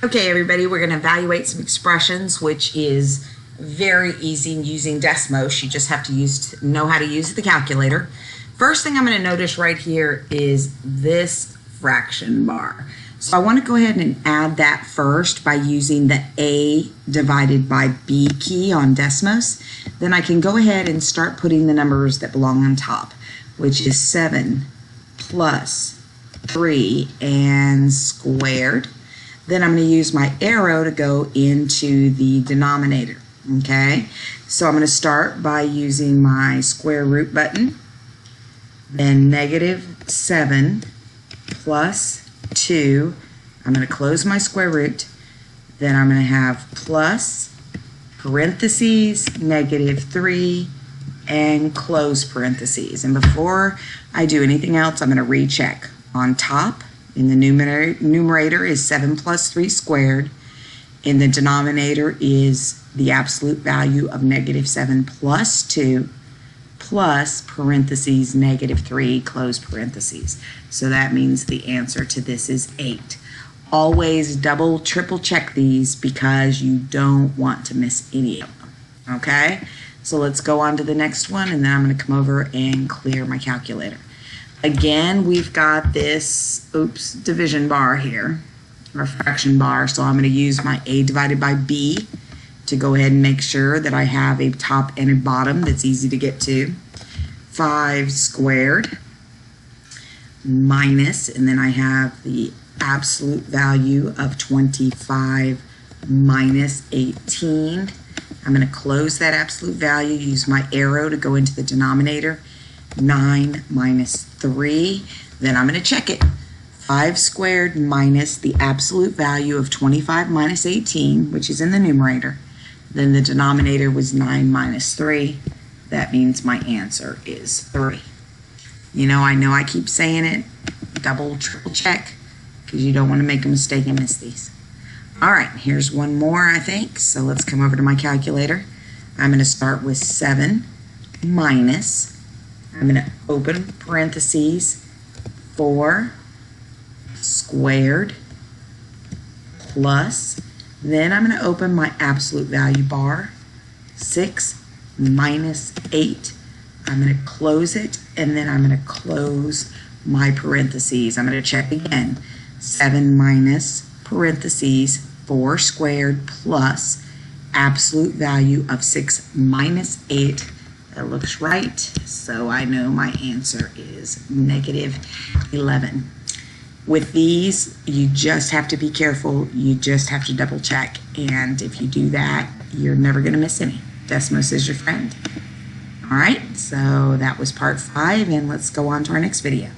Okay, everybody, we're going to evaluate some expressions, which is very easy using Desmos. You just have to know how to use the calculator. First thing I'm going to notice right here is this fraction bar. So I want to go ahead and add that first by using the A divided by B key on Desmos. Then I can go ahead and start putting the numbers that belong on top, which is 7 plus 3 and squared. Then I'm going to use my arrow to go into the denominator. Okay, so I'm going to start by using my square root button. Then -7 plus 2. I'm going to close my square root. Then I'm going to have plus parentheses -3 and close parentheses. And before I do anything else, I'm going to recheck. On top, in the numerator is 7 plus 3 squared. In the denominator is the absolute value of -7 plus 2 plus parentheses -3 close parentheses. So that means the answer to this is 8. Always double, triple check these because you don't want to miss any of them. Okay? So let's go on to the next one, and then I'm going to come over and clear my calculator. Again, we've got this, division bar here, or fraction bar, so I'm going to use my A divided by B to go ahead and make sure that I have a top and a bottom that's easy to get to. 5 squared minus, and then I have the absolute value of 25 minus 18. I'm going to close that absolute value, use my arrow to go into the denominator. 9 minus 3, then I'm going to check it. 5 squared minus the absolute value of 25 minus 18, which is in the numerator. Then the denominator was 9 minus 3. That means my answer is 3. You know I keep saying it, double, triple check, because you don't want to make a mistake and miss these. All right, here's one more, I think. So let's come over to my calculator. I'm going to start with 7 minus, I'm going to open parentheses, 4 squared plus, then I'm going to open my absolute value bar, 6 minus 8. I'm going to close it, and then I'm going to close my parentheses. I'm going to check again. 7 minus parentheses, 4 squared plus absolute value of 6 minus 8. That looks right, so I know my answer is -11. With these, you just have to be careful. You just have to double check, and if you do that, you're never going to miss any. Desmos is your friend. All right, so that was part 5, and let's go on to our next video.